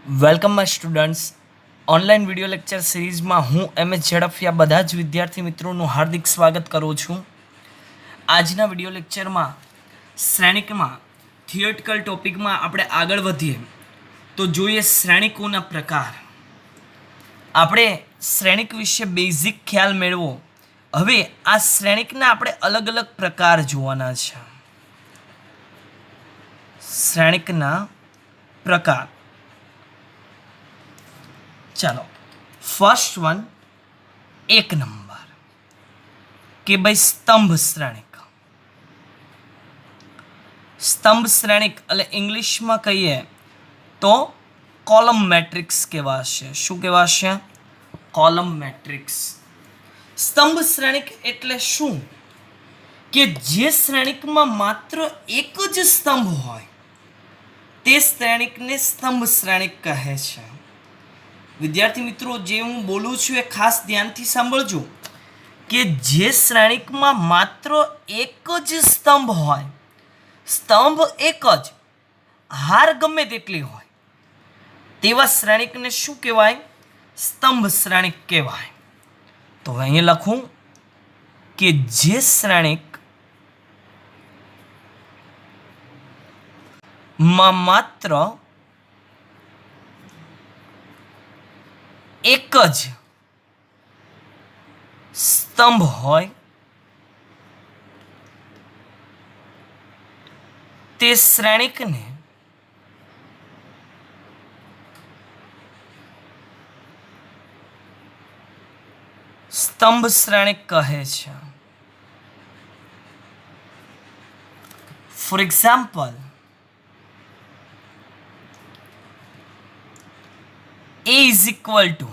Welcome my students. Online video lecture સિરીઝમાં હું MS Zadafia બધા જ વિદ્યાર્થી મિત્રોનું હાર્દિક સ્વાગત કરું છું. આજના વિડીયો લેક્ચરમાં શ્રેણિકમાં થિયોરિટિકલ ટોપિકમાં આપણે આગળ વધીએ તો જોઈએ શ્રેણિકોના પ્રકાર. આપણે શ્રેણિક વિશે બેઝિક ખ્યાલ મેળવો. હવે આ શ્રેણિકના આપણે અલગ અલગ પ્રકાર જોવાના છે. શ્રેણિકના પ્રકાર. चलो फर्स्ट वन एक नंबर कि भाई स्तंभ श्रेणिक. स्तंभ श्रेणिक એટલે ઇંગ્લિશમાં કહીએ તો કોલમ મેટ્રિક્સ કહેવાશે. શું કહેવાશે? Column matrix. સ્તંભ શ્રેણિક એટલે શું? કે જે શ્રેણિકમાં માત્ર એક જ સ્તંભ હોય તે શ્રેણિકને સ્તંભ શ્રેણિક કહે છે. વિદ્યાર્થી મિત્રો, જે હું બોલું છું એ ખાસ ધ્યાનથી સાંભળજો કે જે શ્રેણિકમાં માત્ર એક જ સ્તંભ હોય, સ્તંભ એક જ, હાર ગમે તેટલી હોય, તેવા શ્રેણિકને શું કહેવાય? સ્તંભ શ્રેણિક કહેવાય. તો અહીંયા લખું કે જે શ્રેણિક માં માત્ર એક જ સ્તંભ હોય તે શ્રેણિકને સ્તંભ શ્રેણિક કહે છે. For example, A is equal two,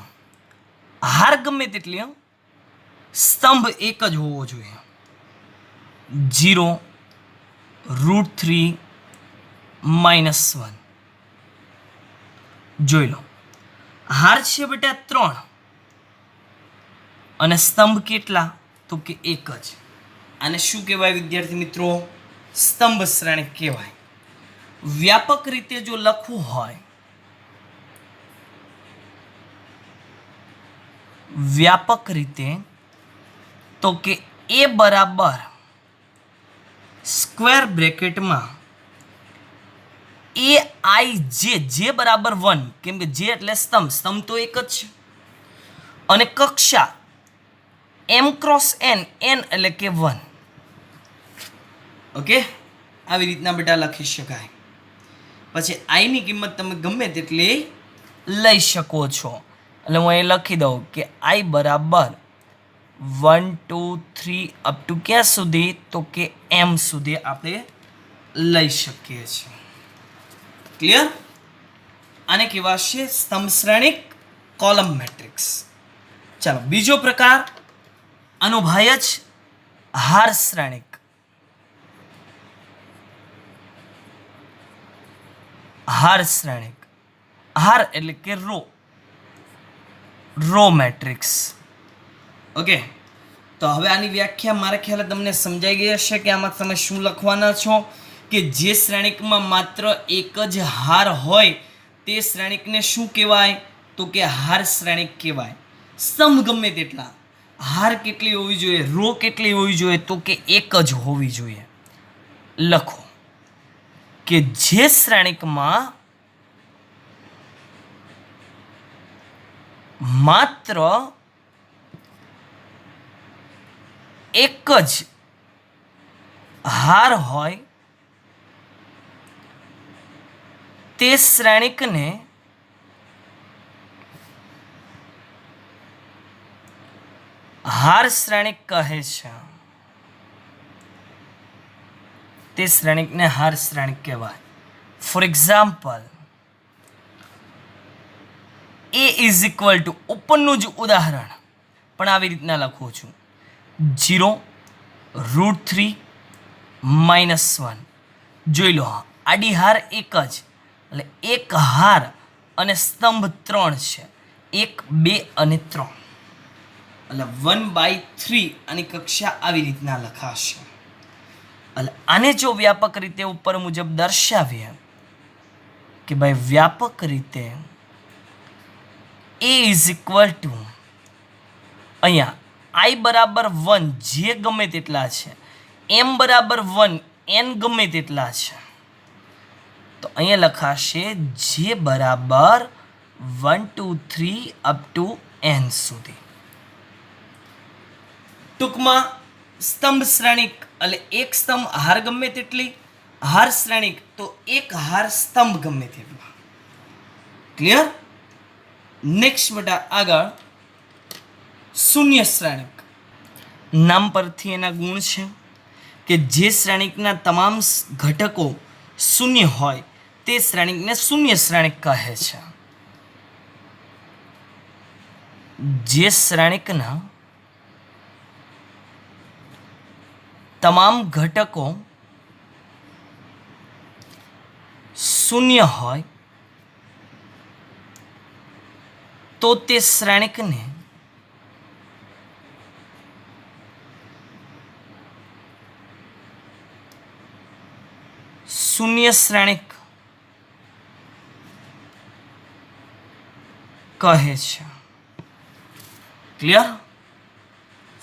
હાર ગમે તેટલી, સ્તંભ એક જ હોવો જોઈએ, 0√3 -1. જોઈ લો, હાર છે બેટા 3 અને સ્તંભ કેટલા? તો કે એક જ. આને શું કહેવાય વિદ્યાર્થી મિત્રો? સ્તંભ શ્રેણિક કહેવાય. વ્યાપક રીતે જો લખવું હોય, વ્યાપક રીતે તો કે એ બરાબર સ્ક્વેર બ્રેકેટમાં એ આઈ જે બરાબર 1, કેમ કે જે એટલે સ્તંભ, સ્તંભ તો એક જ છે, અને કક્ષા m ક્રોસ n, n એટલે કે 1. ઓકે, આવી રીતના બેટા લખી શકાય. પછી આઈની કિંમત તમે ગમે તેટલી લઈ શકો છો. એટલે હું અહીં લખી દઉં કે આઈ બરાબર 1 2 3 અપ ટુ ક્યાં સુધી? તો કે એમ સુધી આપણે લઈ શકીએ છીએ. ક્લિયર? આને કહેવાશે સ્તંભ શ્રેણિક, કોલમ મેટ્રિક્સ. ચાલો, બીજો પ્રકાર આનો ભાઈ જ હાર શ્રેણિક. હાર શ્રેણિક, હાર એટલે કે રો મેટ્રિક્સ. ઓકે, તો હવે આની વ્યાખ્યા મારા ખ્યાલે તમને સમજાઈ ગઈ હશે કે આમાં તમે શું લખવાના છો. કે જે શ્રેણિકમાં માત્ર એક જ હાર હોય તે શ્રેણિકને શું કહેવાય? તો કે હાર શ્રેણિક કહેવાય. સ્તંભ ગમે તેટલા, હાર કેટલી હોવી જોઈએ? રો કેટલી હોવી જોઈએ? તો કે એક જ હોવી જોઈએ. લખો કે જે શ્રેણિકમાં માત્ર એક જ હાર હોય તે શ્રેણિકને હાર શ્રેણિક કહે છે. તે શ્રેણિકને હાર શ્રેણિક કહેવાય. For example, A is equal two, ઉપરનું જ ઉદાહરણ પણ આવી રીતના લખું છું, 0√3 -1. જોઈ લો, આડી હાર એક જ, એટલે એક હાર અને સ્તંભ 3 છે, 1 2 અને 3, એટલે 1/3 આની કક્ષા આવી રીતના લખાશે. એટલે આને જો વ્યાપક રીતે ઉપર મુજબ દર્શાવીએ કે ભાઈ વ્યાપક રીતે એ ઇઝ ઇક્વલ ટુ અહીંયા આઈ બરાબર 1 જે ગમે તેટલા છે, એમ બરાબર 1 એન ગમે તેટલા છે, તો અહીંયા લખાશે જે બરાબર 1 2 3 અપ ટુ એન સુધી. ટૂંકમાં સ્તંભ શ્રેણિક એટલે એક સ્તંભ હાર ગમે તેટલી, હાર શ્રેણિક તો એક હાર સ્તંભ ગમે તેટલા. ક્લિયર? નેક્સ્ટ બેટા આગળ શૂન્ય શ્રેણિક. નામ પરથી એના ગુણ છે કે જે શ્રેણિકના તમામ ઘટકો શૂન્ય હોય તે શ્રેણિકને શૂન્ય શ્રેણિક કહે છે. જે શ્રેણિકના તમામ ઘટકો શૂન્ય હોય તો તે શ્રેણિકને શૂન્ય શ્રેણિક કહે છે. ક્લિયર?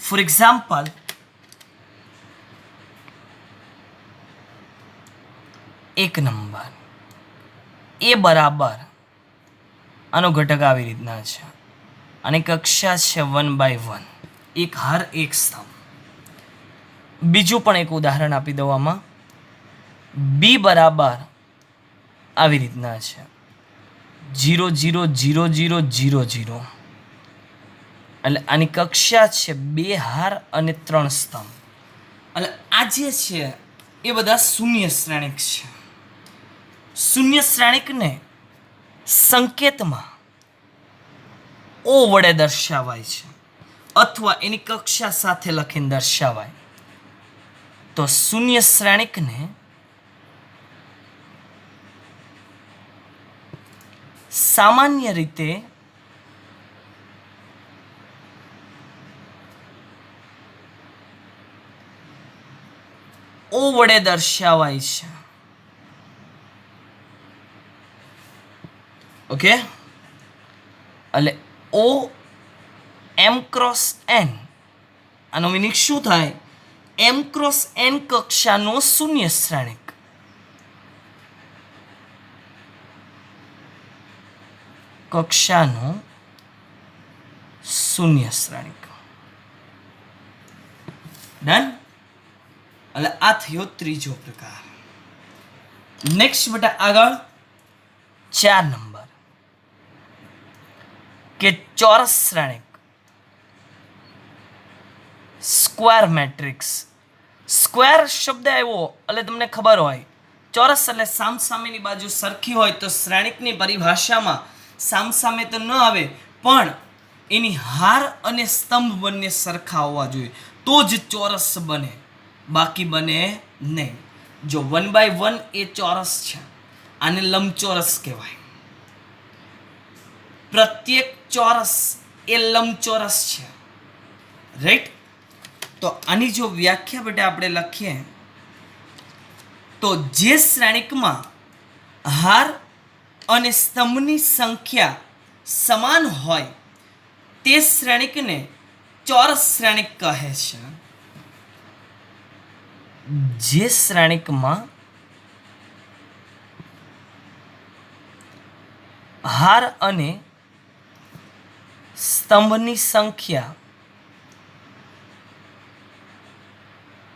ફોર એક્ઝામ્પલ, એક નંબર એ બરાબર આનો ઘટક આવી રીતના છે અને કક્ષા છે 1/1, એક હાર એક સ્તંભ. બીજું પણ એક ઉદાહરણ આપી દઉં. આમાં બી બરાબર આવી રીતના છે 0 0 0 0 0 0, એટલે આની કક્ષા છે 2 હાર અને 3 સ્તંભ. એટલે આ જે છે એ બધા શૂન્ય શ્રેણિક છે. શૂન્ય શ્રેણિકને સંકેતમાં ઓ વડે દર્શાવાય છે અથવા એની કક્ષા સાથે લખીને દર્શાવાય. તો શૂન્ય શ્રેણિકને સામાન્ય રીતે ઓ વડે દર્શાવાય છે. ઓકે, એટલે ઓ એમ ક્રોસ એન, આનો મિનિંગ શું થાય? એમ ક્રોસ એન કક્ષાનો શૂન્ય શ્રેણિક. કક્ષાનો શૂન્ય શ્રેણિક. ડન? એટલે આ થયો ત્રીજો પ્રકાર. નેક્સ્ટ બેટા આગળ 4 નંબર કે ચોરસ શ્રેણિક, સ્ક્વેર મેટ્રિક્સ. સ્ક્વેર શબ્દ આવ્યો એટલે તમને ખબર હોય ચોરસ એટલે સામસામેની બાજુ સરખી હોય તો શ્રેણિકની પરિભાષામાં સામસામે તો ન આવે પણ એની હાર અને સ્તંભ બંને સરખા હોવા જોઈએ તો જ ચોરસ બને, બાકી બને નહીં. જો 1/1 એ ચોરસ છે, આને લંબચોરસ કહેવાય. પ્રત્યેક ચોરસ એ લંબચોરસ છે. રાઈટ? તો આની જો વ્યાખ્યા બેટા આપણે લખીએ તો જે શ્રેણિકમાં હાર અને સ્તંભની સંખ્યા સમાન હોય તે શ્રેણિકને ચોરસ શ્રેણિક કહે છે. જે શ્રેણિકમાં હાર અને સ્તંભની સંખ્યા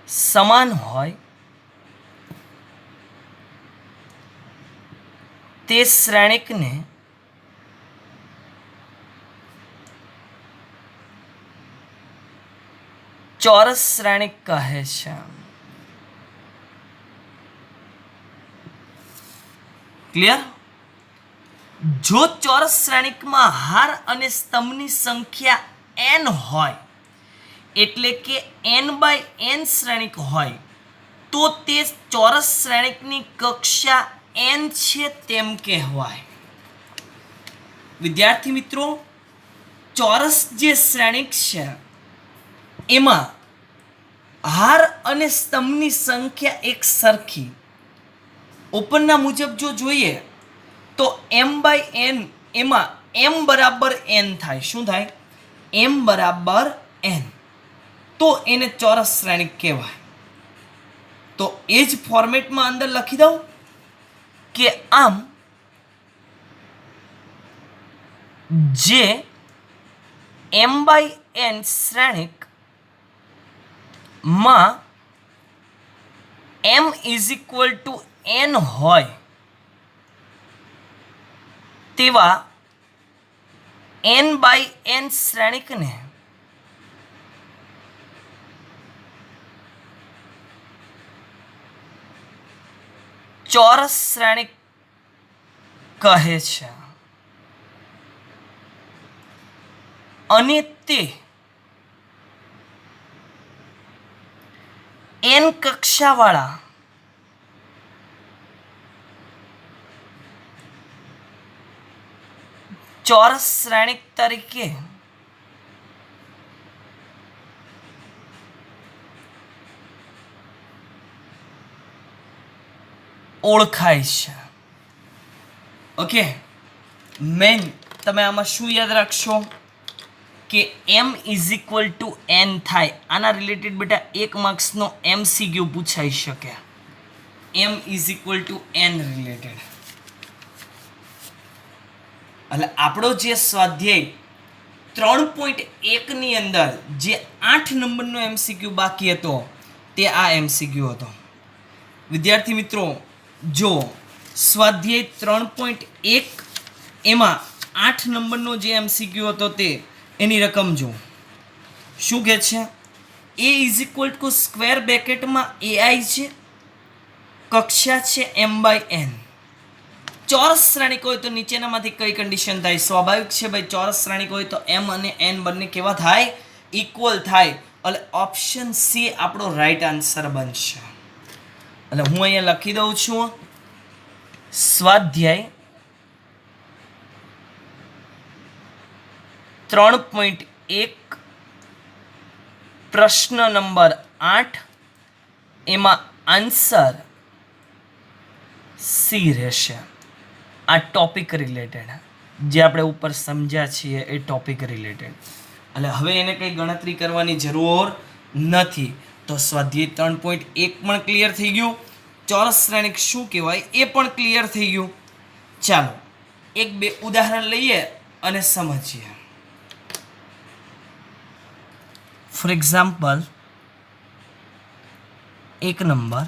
સમાન હોય તે શ્રેણિકને ચોરસ શ્રેણિક કહે છે. ક્લિયર? જો ચોરસ શ્રેણિકમાં હાર અને સ્તંભની સંખ્યા n હોય એટલે કે n/n શ્રેણિક હોય તો તે ચોરસ શ્રેણિકની કક્ષા n છે તેમ કહેવાય. વિદ્યાર્થી મિત્રો, ચોરસ જે શ્રેણિક છે એમાં હાર અને સ્તંભની સંખ્યા એક સરખી. ઉપરના મુજબ જો જોઈએ તો m/n એમાં એમ બરાબર એન થાય. શું થાય? એમ બરાબર એન, તો એને ચોરસ શ્રેણિક કહેવાય. તો એ જ ફોર્મેટમાં અંદર લખી દઉં કે આમ જે એમ બાય એન શ્રેણિકમાં M is equal to N હોય તેવા એન બાય એન શ્રેણિકને ચોરસ શ્રેણિક કહે છે. અને તે એન કક્ષાવાળા ચોરસ શ્રેણિક તરીકે ઓળખાય છે. ઓકે, મેન તમે આમાં શું યાદ રાખશો કે M is equal to N થાય. આના રિલેટેડ બેટા 1 માર્ક્સનો MCQ પૂછાઈ શકે. M is equal to N related. એટલે આપણો જે સ્વાધ્યાય 3.1 ની અંદર જે 8 નંબરનો MCQ બાકી હતો તે આ MCQ હતો. વિદ્યાર્થી મિત્રો, જો સ્વાધ્યાય 3.1 એમાં 8 નંબરનો જે MCQ હતો તે એની રકમ જો શું કહે છે? A is equal to square બ્રેકેટમાં AI છે, કક્ષા છે એમ બાય એન. ચોરસ શ્રેણિક હોય તો નીચેનામાંથી કઈ કન્ડિશન થાય? સ્વાભાવિક છે ભાઈ, ચોરસ શ્રેણિક હોય તો એમ અને એન બંને કેવા થાય? ઇક્વલ થાય. એટલે ઓપ્શન સી આપણો રાઈટ આન્સર બનશે. એટલે હું અહીંયા લખી દઉં છું, સ્વાધ્યાય 3.1 પ્રશ્ન નંબર 8 એમાં આન્સર સી રહેશે. આ ટોપિક રિલેટેડ જે આપણે ઉપર સમજ્યા છીએ એ ટોપિક રિલેટેડ. એટલે હવે એને કંઈ ગણતરી કરવાની જરૂર નથી. તો સ્વાધ્યાય 3.1 પણ ક્લિયર થઈ ગયું. ચોરસ શ્રેણિક શું કહેવાય એ પણ ક્લિયર થઈ ગયું. ચાલો 1-2 ઉદાહરણ લઈએ અને સમજીએ. ફોર એક્ઝામ્પલ, 1 નંબર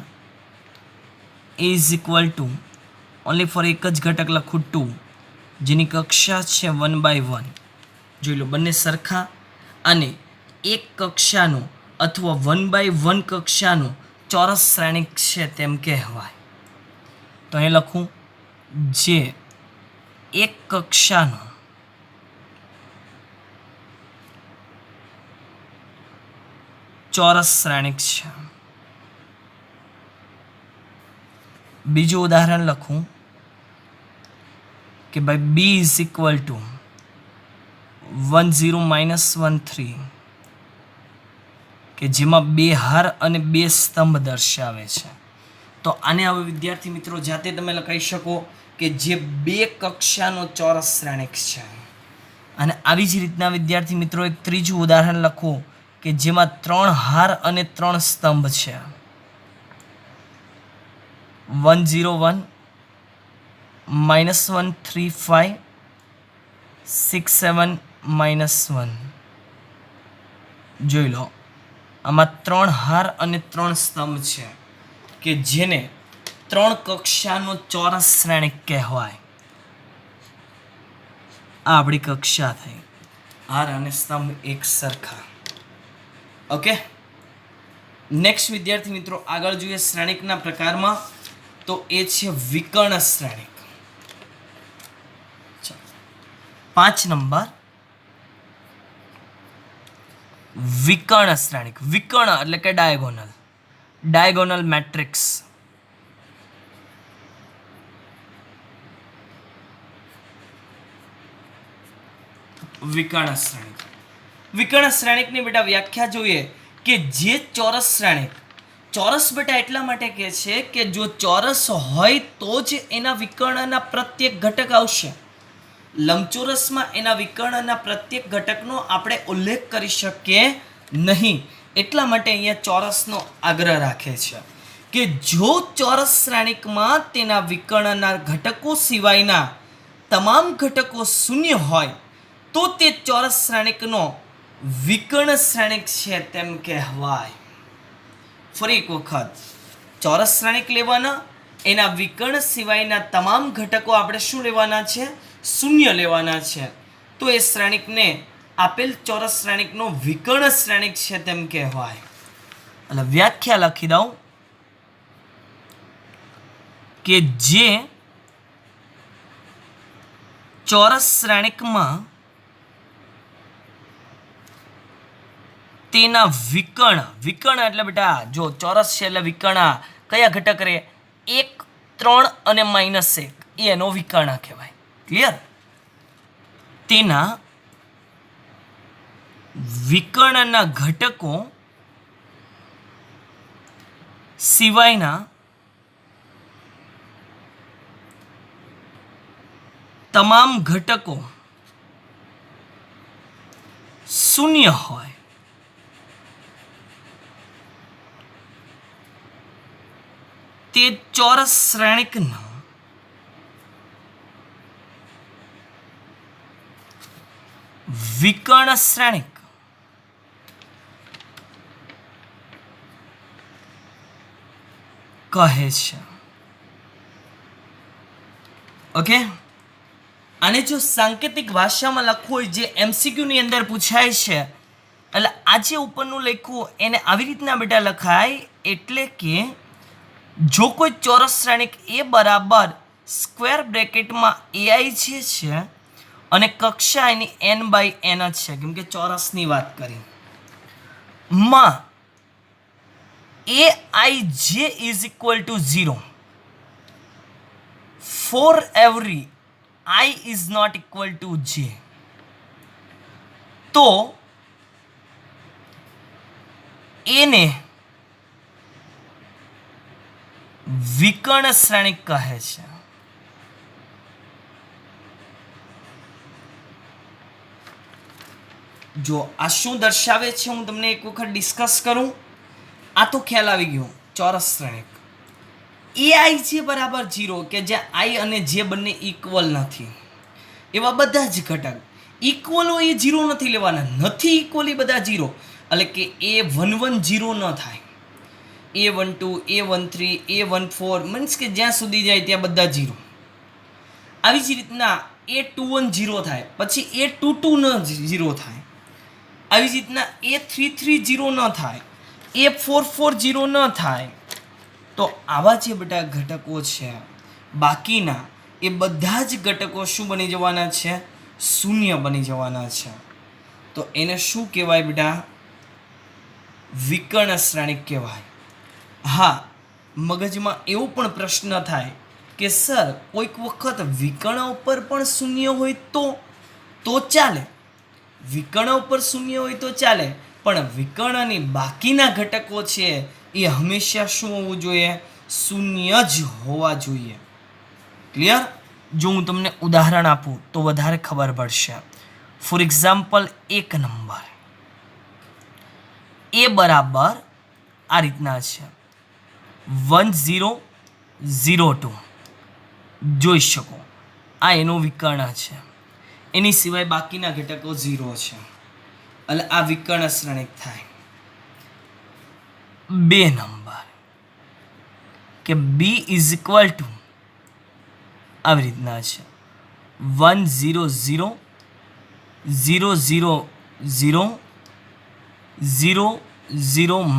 એ is equal to only for એક જ ઘટક લખું 2, જેની કક્ષા છે 1/1. જોઈ લો, બંને સરખા. અને એક કક્ષાનું અથવા 1/1 કક્ષાનું ચોરસ શ્રેણિક છે તેમ કહેવાય. તો અહીં લખું, જે એક કક્ષાનું ચોરસ શ્રેણિક છે. બીજું ઉદાહરણ લખું કે ભાઈ બી ઇઝ ઇક્વલ ટુ 1 0 -1 3, કે જેમાં 2 હાર અને 2 સ્તંભ દર્શાવે છે. તો આને હવે વિદ્યાર્થી મિત્રો જાતે તમે લખાઈ શકો કે જે 2 કક્ષાનો ચોરસ શ્રેણિક છે. અને આવી જ રીતના વિદ્યાર્થી મિત્રો એક ત્રીજું ઉદાહરણ લખો કે જેમાં 3 હાર અને 3 સ્તંભ છે. 1 0 1 -1 3 5 6 7 -1. જોઈ લો, આમાં 3 હાર અને 3 સ્તંભ છે કે જેને 3 કક્ષાનો ચોરસ શ્રેણિક કહેવાય. આ આપણી કક્ષા થઈ. હાર અને સ્તંભ એક સરખા. ઓકે, નેક્સ્ટ વિદ્યાર્થી મિત્રો આગળ જોઈએ શ્રેણિકના પ્રકારમાં. તો એ છે વિકર્ણ શ્રેણિક. 5 નંબર વિકર્ણ શ્રેણિક. વિકર્ણ એટલે કે ડાયગોનલ. Diagonal matrix. વિકર્ણ શ્રેણિક. વિકર્ણ શ્રેણિકની બેટા વ્યાખ્યા જોઈએ કે જે ચોરસ શ્રેણિક, ચોરસ બેટા એટલા માટે કહે છે કે જો ચોરસ હોય તો જ એના વિકર્ણના પ્રત્યેક ઘટક આવશે. લંબચોરસમાં એના વિકર્ણના પ્રત્યેક ઘટકનો આપણે ઉલ્લેખ કરી શકીએ નહીં. એટલા માટે અહીંયા ચોરસનો આગ્રહ રાખે છે કે જો ચોરસ શ્રેણિકમાં તેના વિકર્ણના ઘટકો સિવાયના તમામ ઘટકો શૂન્ય હોય તો તે ચોરસ શ્રેણિકનો વિકર્ણ શ્રેણિક છે તેમ કહેવાય. ફરી એક વખત, ચોરસ શ્રેણિક લેવાના, એના વિકર્ણ સિવાયના તમામ ઘટકો આપણે શું લેવાના છે? શૂન્ય લેવાના છે. તો એ શ્રેણિકને આપેલ ચોરસ શ્રેણિકનો વિકર્ણ શ્રેણિક છે તેમ કહેવાય. એટલે વ્યાખ્યા લખી દઉં કે જે ચોરસ શ્રેણિકમાં તેના વિકર્ણ એટલે બેટા જો ચોરસ છે એટલે વિકર્ણ કયા ઘટક રહે? 1, 3 અને -1 એનો વિકર્ણ કહેવાય. ક્લિયર? તેના વિકર્ણના ઘટકો સિવાયના તમામ ઘટકો શૂન્ય હોય તે ચોરસ શ્રેણિકનો વિકર્ણ શ્રેણિક કહે છે. ઓકે, આને જો સાંકેતિક ભાષામાં લખવું હોય, જે એમસીક્યુની અંદર પૂછાય છે, એટલે આજે ઉપરનું લખ્યું એને આવી રીતના બેટા લખાય. એટલે કે જો કોઈ ચોરસ શ્રેણિક એ બરાબર સ્ક્વેર બ્રેકેટમાં એઆઈ જે છે અને કક્ષા એની n/n જ છે, કેમ કે ચોરસની વાત કરી, માં aij is equal to 0 for every I is not equal to j, તો એને વિકર્ણ શ્રેણિક કહે છે. જો આ શું દર્શાવે છે હું તમને એક વખત ડિસ્કસ કરું. આ તો ખ્યાલ આવી ગયો. ચોરસ શ્રેણિક aij બરાબર 0, કે જ્યાં આઈ અને જે બંને ઇક્વલ નથી, એવા બધા જ ઘટક ઇક્વલ હોય એ 0 નથી લેવાના. નથી ઇક્વલ એ બધા 0, એટલે કે a11 0 ન થાય, a12 a13 a14 મીન્સ કે જ્યાં સુધી જાય ત્યાં બધા 0. આવી જ રીતના a21 0 થાય, પછી a22 ન 0 થાય. આવી જ રીતના a33 0 ન થાય, a44 0 ન થાય. તો આવા જે બધા ઘટકો છે બાકીના, એ બધા જ ઘટકો શું બની જવાના છે? શૂન્ય બની જવાના છે. તો એને શું કહેવાય બેટા? વિકર્ણ શ્રેણિક કહેવાય. હા, મગજમાં એવો પણ પ્રશ્ન થાય કે સર કોઈક વખત વિકર્ણ ઉપર પણ શૂન્ય હોય તો ચાલે. વિકર્ણ ઉપર શૂન્ય હોય તો ચાલે, પણ વિકર્ણની બાકીના ઘટકો છે એ હંમેશા શું હોવું જોઈએ? શૂન્ય જ હોવા જોઈએ. ક્લિયર? જો હું તમને ઉદાહરણ આપું તો વધારે ખબર પડશે. ફોર એક્ઝામ્પલ, 1 નંબર એ બરાબર આ રીતના છે 1002. જોઈ શકો આ એનો વિકર્ણ છે, એની સિવાય બાકીના ઘટકો 0 છે, એટલે આ વિકર્ણ શ્રેણિક થાય. 2 નંબર કે b ઇઝ ઇક્વલ ટુ આવી રીતના છે 100 000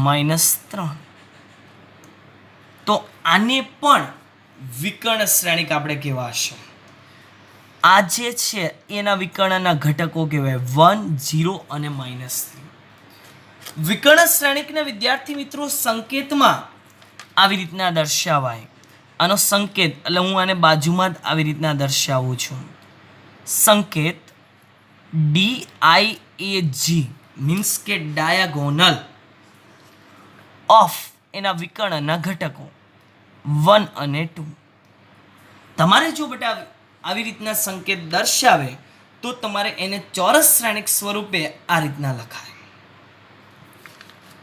-3. તો આને પણ વિકર્ણ શ્રેણિક આપણે કહેવાશે. આ જે છે એના વિકર્ણના ઘટકો કહેવાય 1 0 અને -3. વિકર્ણ શ્રેણિકને વિદ્યાર્થી મિત્રો સંકેતમાં આવી રીતના દર્શાવાય. આનો સંકેત એટલે હું આને બાજુમાં જ આવી રીતના દર્શાવું છું. સંકેત DIAG મીન્સ કે ડાયાગોનલ ઓફ એના વિકર્ણના ઘટકો 1 અને 2. તમારે જો બેટા આવી રીતના સંકેત દર્શાવે તો તમારે એને ચોરસ શ્રેણિક સ્વરૂપે આ રીતના લખાય.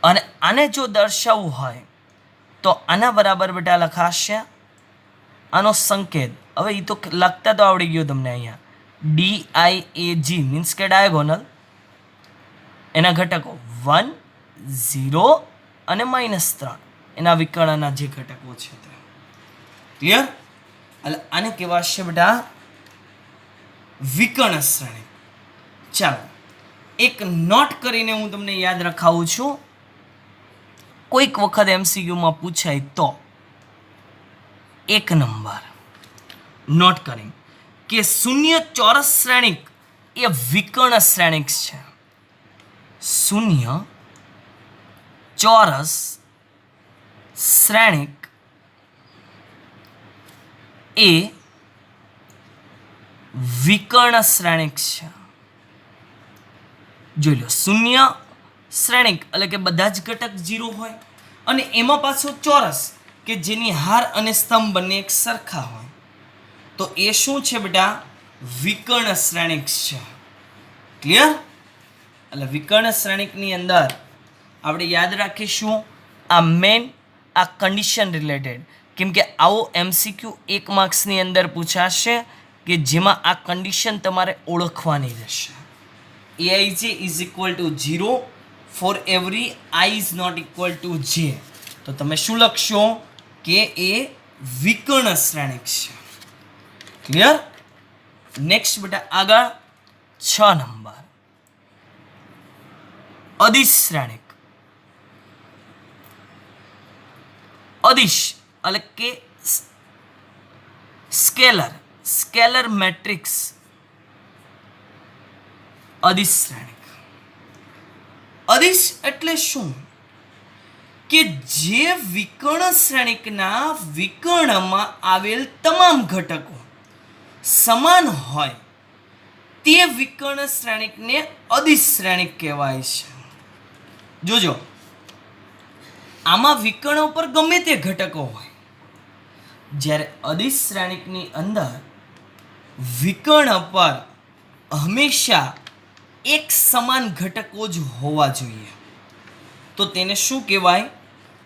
અને આને જો દર્શાવવું હોય તો આના બરાબર બેટા લખાશે આનો સંકેત. હવે એ તો લખતા તો આવડી ગયો તમને. અહીંયા DIAG મીન્સ કે ડાયગોનલ, એના ઘટકો 1 0 અને -3 એના વિકર્ણના જે ઘટકો છે તે. ક્લિયર? એટલે આને કહેવાશે બેટા વિકર્ણ શ્રેણી. ચાલો એક નોટ કરીને હું તમને યાદ રખાવું છું. કોઈક વખત MCQમાં પૂછાય તો 1 નંબર નોટ કરી કે શૂન્ય ચોરસ શ્રેણિક એ વિકર્ણ શ્રેણિક છે. શૂન્ય ચોરસ શ્રેણિક એ વિકર્ણ શ્રેણિક છે. જોઈ લો, શૂન્ય શ્રેણિક એટલે કે બધા જ ઘટક 0 હોય અને એમાં પાછો ચોરસ કે જેની હાર અને સ્તંભ બંને એક સરખા હોય, તો એ શું છે બેટા? વિકર્ણ શ્રેણિક છે. ક્લિયર? એટલે વિકર્ણ શ્રેણિકની અંદર આપણે યાદ રાખીશું આ મેન આ કન્ડિશન રિલેટેડ, કેમ કે આવો MCQ 1 માર્ક્સની અંદર પૂછાશે કે જેમાં આ કન્ડિશન તમારે ઓળખવાની રહેશે. Aij is equal to 0 for every I is not equal to j. તો તમે શું લખશો? કે એ વિકર્ણ શ્રેણિક છે. ક્લિયર? નેક્સ્ટ બેટા આગળ 6 નંબર અદિશ શ્રેણિક. અદિશ એટલે કે સ્કેલર મેટ્રિક્સ. અદિશ શ્રેણિક. અદિશ એટલે શું? કે જે વિકર્ણ શ્રેણિકના વિકર્ણમાં આવેલ તમામ ઘટકો સમાન હોય તે વિકર્ણ શ્રેણિકને અદિશ શ્રેણિક કહેવાય છે. જોજો, આમાં વિકર્ણ ઉપર ગમે તે ઘટકો હોય, જ્યારે અદિશ શ્રેણિકની અંદર વિકર્ણ પર હંમેશા એક સમાન ઘટકો જ હોવા જોઈએ, તો તેને શું કહેવાય?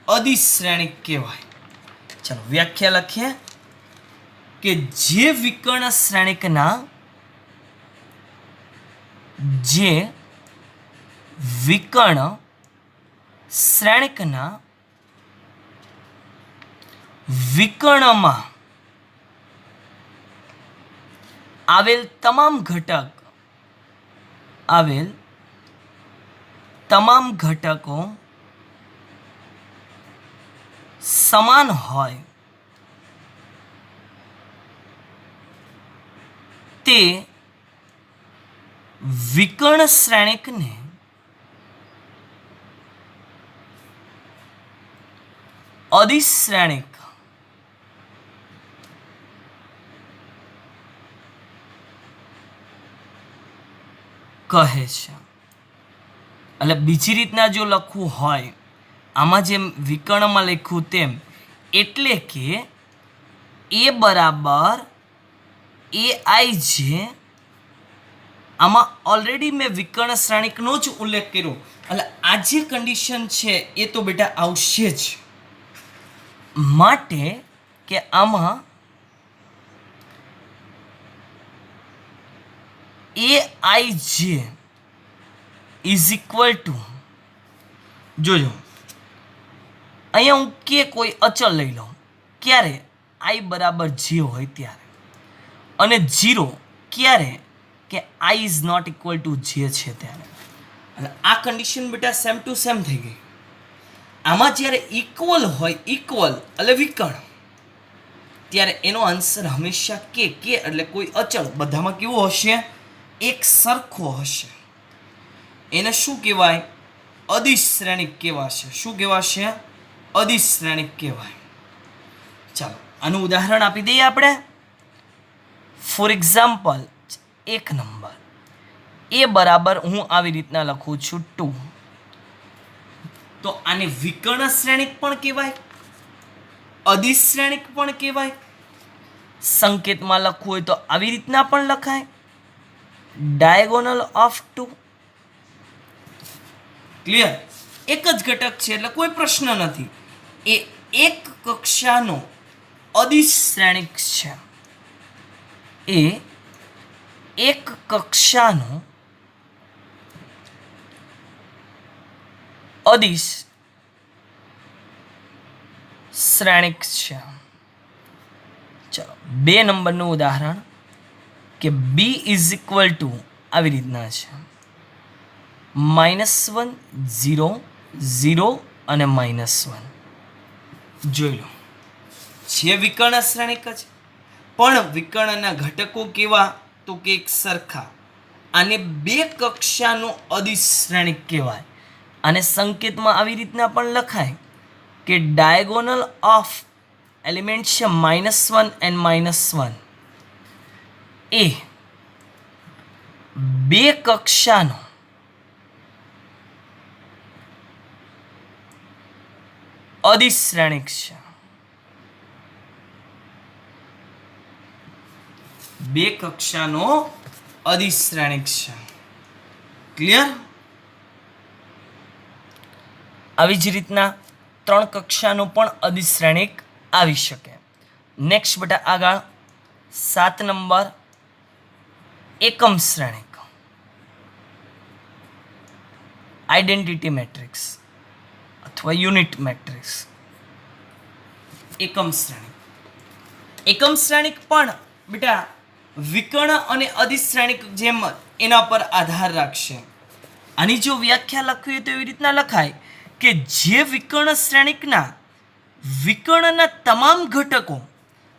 અદિશ શ્રેણિક કહેવાય. ચાલો વ્યાખ્યા લખીએ કે જે વિકર્ણ શ્રેણિકના વિકર્ણમાં આવેલ તમામ ઘટકો સમાન હોય તે વિકર્ણ શ્રેણિકને અદિશ શ્રેણિક કહે છે. એટલે બીજી રીતના જો લખવું હોય, આમાં જેમ વિકર્ણમાં લખ્યું તેમ, એટલે કે એ બરાબર AIJ. આમાં ઓલરેડી મેં વિકર્ણ શ્રેણિકનો જ ઉલ્લેખ કર્યો, એટલે આ જે કન્ડિશન છે એ તો બેટા આવશે જ. માટે કે આમાં AIJ ઇઝ ઇક્વલ ટુ, જોજો અહીંયા હું કે કોઈ અચળ લઈ લઉં, ક્યારે? I બરાબર J હોય ત્યારે, અને 0 ક્યારે? કે I is not equal to J છે ત્યારે. અને આ કન્ડિશન બેટા સેમ ટુ સેમ થઈ ગઈ. આમાં જ્યારે ઇક્વલ હોય, ઇક્વલ એટલે વિકર્ણ, ત્યારે એનો આન્સર હંમેશા કે એટલે કોઈ અચળ બધામાં કેવો હશે? એક સરખો હશે. એને શું કહેવાય? અદિશ શ્રેણિક કહેવાશે. શું કહેવાશે? અદિશ શ્રેણિક કહેવાય. ચાલો આનું ઉદાહરણ આપી દઈએ આપણે. ફોર એક્ઝામ્પલ 1 નંબર એ બરાબર હું આવી રીતના લખું છું 2. તો આને વિકર્ણ શ્રેણિક પણ કહેવાય, અદિશ શ્રેણિક પણ કહેવાય, સંકેતમાં લખવું હોય તો આવી રીતના પણ લખાય, ડાયગોનલ ઓફ 2. ક્લિયર? એક જ ઘટક છે એટલે કોઈ પ્રશ્ન નથી. એ એક કક્ષાનો અદિશ શ્રેણિક છે. એ એક કક્ષાનો અદિશ શ્રેણિક છે. ચલો 2 નંબરનું ઉદાહરણ કે બી ઇઝ ઇક્વલ ટુ આવી રીતના છે, -1 0 0 અને -1. જોઈ લો, જે વિકર્ણ શ્રેણિક છે પણ વિકર્ણના ઘટકો કેવા તો કે એક સરખા. આને 2 કક્ષાનો અદિશ શ્રેણિક કહેવાય. અને સંકેતમાં આવી રીતના પણ લખાય કે ડાયગોનલ ઓફ એલિમેન્ટ છે -1 and -1 એ 2 કક્ષાનો અદિશ શ્રેણિક છે. 2 કક્ષાનો અદિશ શ્રેણિક છે. ક્લિયર? આવી જ રીતના 3 કક્ષાનો પણ અદિશ શ્રેણિક આવી શકે. નેક્સ્ટ બેટા આગળ 7 નંબર એકમ શ્રેણિક, આઈડેન્ટિટી મેટ્રિક્સ અથવા યુનિટ મેટ્રિક્સ. એકમ શ્રેણિક. એકમ શ્રેણિક પણ બેટા વિકર્ણ અને અદિશ શ્રેણિક જેમ એના પર આધાર રાખશે. આની જો વ્યાખ્યા લખવી હોય તો એવી રીતના લખાય કે જે વિકર્ણ શ્રેણિકના વિકર્ણના તમામ ઘટકો,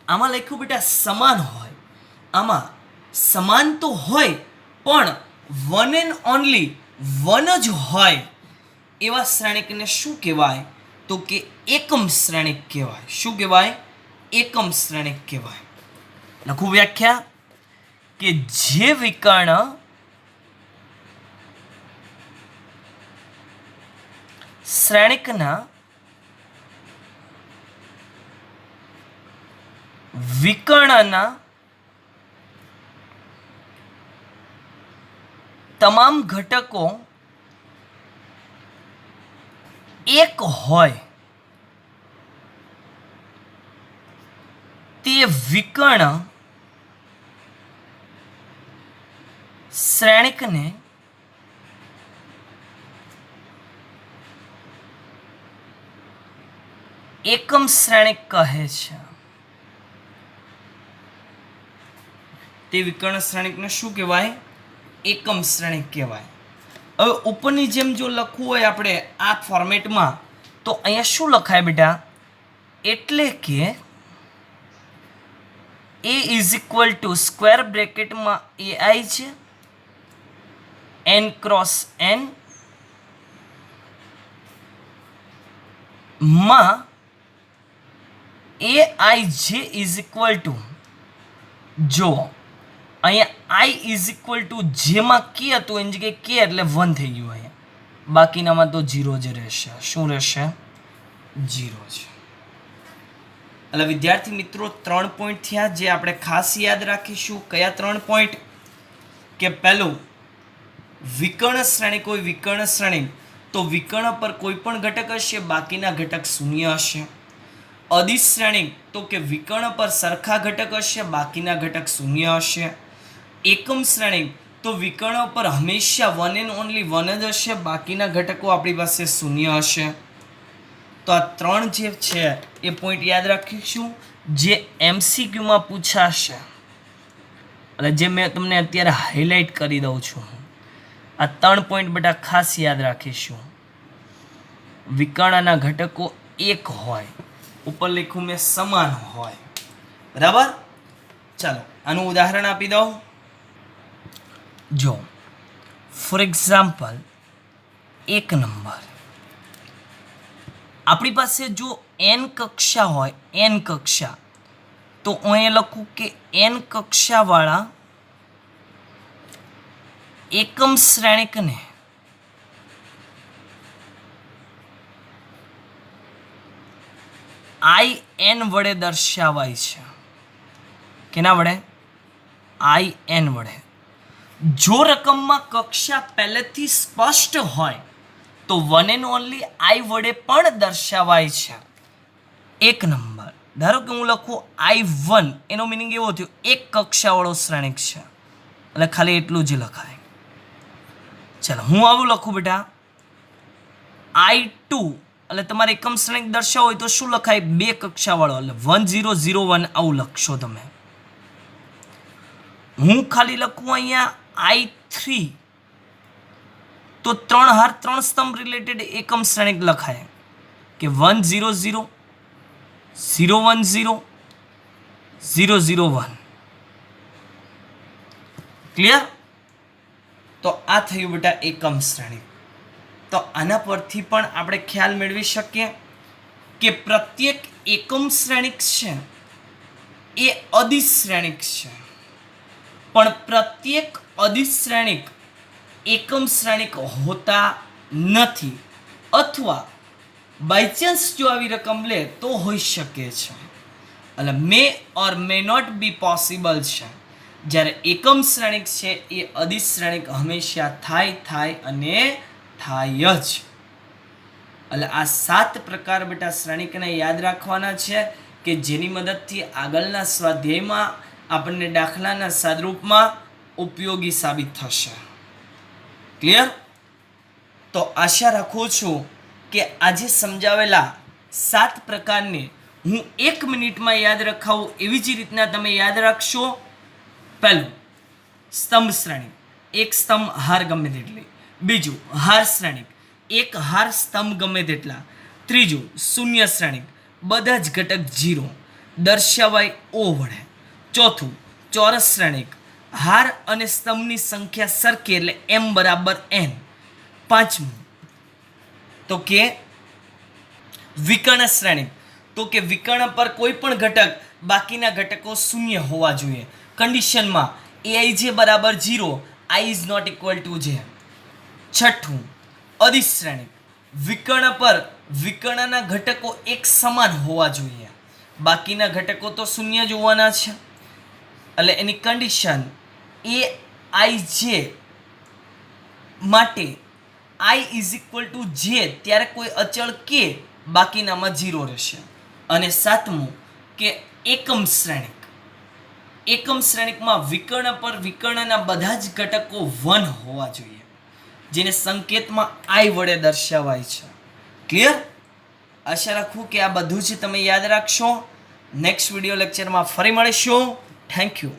આમાં લખ્યું બેટા સમાન હોય, આમાં સમાન તો હોય પણ વન એન્ડ ઓનલી વન જ હોય એવા શ્રેણિકને શું કહેવાય તો કે એકમ શ્રેણિક કહેવાય. શું કહેવાય? એકમ શ્રેણિક કહેવાય. લખું વ્યાખ્યા કે જે વિકર્ણ શ્રેણિકના વિકર્ણના તમામ ઘટકો એક હોય તે વિકર્ણ શ્રેણિકને એકમ શ્રેણિક કહે છે. તે વિકર્ણ શ્રેણિકને શું કહેવાય? એકમ શ્રેણિક કહેવાય. હવે ઉપરની જેમ જો લખવું હોય આપણે આ ફોર્મેટમાં તો અહીંયા શું લખાય બેટા? એટલે કે A is equal to square બ્રેકેટમાં AI છે n ક્રોસ n માં AIJ ઇઝ ઇક્વલ ટુ, જો અહીંયા I ઇઝ ઇક્વલ ટુ જેમાં કે હતું એની જગ્યાએ કે એટલે 1 થઈ ગયું. અહીંયા બાકીનામાં તો 0 જ રહેશે. શું રહેશે? 0 છે. એટલે વિદ્યાર્થી મિત્રો 3 પોઈન્ટ થયા જે આપણે ખાસ યાદ રાખીશું. કયા 3 પોઈન્ટ? કે પહેલું, વિકર્ણ શ્રેણિક હોય વિકર્ણ શ્રેણિક તો વિકર્ણ પર કોઈ પણ ઘટક હશે, બાકીના ઘટક શૂન્ય હશે. અદિશ શ્રેણિક તો કે વિકર્ણ પર સરખા ઘટક હશે, બાકીના ઘટક શૂન્ય હશે. એકમ શ્રેણિક તો વિકર્ણ પર હંમેશા વન એન્ડ ઓનલી વન જ હશે, બાકીના ઘટકો આપણી પાસે શૂન્ય હશે. તો આ 3 જે છે એ પોઈન્ટ યાદ રાખીશું જે MCQમાં પૂછાશે. એટલે જે મેં તમને અત્યારે હાઇલાઇટ કરી દઉં છું, આ 3 પોઈન્ટ બેટા ખાસ યાદ રાખીશું. વિકર્ણના ઘટકો એક હોય, ઉપર લખ્યું મેં સમાન હોય. બરાબર? ચાલો આનું ઉદાહરણ આપી દઉં. જો ફોર એક્ઝામ્પલ 1 નંબર, આપણી પાસે જો n કક્ષા હોય, n કક્ષા, તો હું લખું કે n કક્ષાવાળા એકમ શ્રેણિકને IN વડે દર્શાવાય છે. કેના વડે? આઈ એન વડે. જો રકમમાં કક્ષા પહેલેથી સ્પષ્ટ હોય તો વન એન્ડ ઓનલી આઈ વડે પણ દર્શાવાય છે. એક નંબર ધારો કે હું લખું I1, એનો મિનિંગ એવો થયો એક કક્ષાવાળો શ્રેણિક છે, એટલે ખાલી એટલું જ લખાય. ચાલો હું આવું લખું બેટા I2, એટલે તમારે એકમ શ્રેણિક દર્શાવો હોય તો શું લખાય? બે કક્ષાવાળો, એટલે 1001 આવું લખશો તમે. હું ખાલી લખું અહીંયા I3 તો 3 હાર 3 સ્તંભ રિલેટેડ એકમ શ્રેણિક લખાય કે 100 010 001. ક્લિયર? તો આ થયું બેટા એકમ શ્રેણિક. તો આના પરથી પણ આપણે ખ્યાલ મેળવી શકીએ કે પ્રત્યેક એકમ શ્રેણિક છે એ અદિશ શ્રેણિક છે, પણ પ્રત્યેક અદિશ શ્રેણિક એકમ શ્રેણિક હોતા નથી, અથવા બાયચાન્સ જો આવી રકમ લે તો હોઈ શકે છે. એટલે મે ઓર મે નોટ બી પોસિબલ છે. જ્યારે એકમ શ્રેણિક છે એ અદિશ શ્રેણિક હંમેશા થાય અને થાય જ. એટલે આ 7 પ્રકાર બેટા શ્રેણિકને યાદ રાખવાના છે કે જેની મદદથી આગળના સ્વાધ્યાયમાં આપણને દાખલાના સાદરૂપમાં ઉપયોગી સાબિત થશે. ક્લિયર? તો આશા રાખું છું કે આજે સમજાવેલા 7 પ્રકારને હું 1 મિનિટમાં યાદ રખાવું એવી જ રીતના તમે યાદ રાખશો. પહેલું સ્તંભ શ્રેણિક, એક સ્તંભ હાર ગમે તેટલી. બીજું હાર શ્રેણિક, એક હાર સ્તંભ ગમે તેટલા. ત્રીજું શૂન્ય શ્રેણિક, બધા જ ઘટક 0, દર્શાવાય O વડે. ચોથું ચોરસ શ્રેણિક, હાર અને સ્તંભની સંખ્યા સરખી એટલે m બરાબર n. પાંચમું તો કે વિકર્ણ શ્રેણિક, તો કે વિકર્ણ પર કોઈ પણ ઘટક બાકીના ઘટકો શૂન્ય હોવા જોઈએ. કન્ડિશનમાં aij બરાબર 0, i is not equal to j. છઠ્ઠું અદિશ શ્રેણિક, વિકર્ણ પર વિકર્ણના ઘટકો એક સમાન હોવા જોઈએ, બાકીના ઘટકો તો શૂન્ય જ હોવાના છે. એટલે એની કન્ડિશન aij માટે i is equal to j, ત્યારે કોઈ અચળ k બાકીનામાં 0 રહેશે. અને સાતમું કે એકમ શ્રેણિક, એકમ શ્રેણિકમાં વિકર્ણ પર વિકર્ણના બધા જ ઘટકો 1 હોવા જોઈએ, જેને સંકેતમાં i વડે દર્શાવાય છે. ક્લિયર? આશા રાખું કે આ બધું જ તમે યાદ રાખશો. નેક્સ્ટ વિડીયો લેક્ચરમાં ફરી મળીશું. Thank you.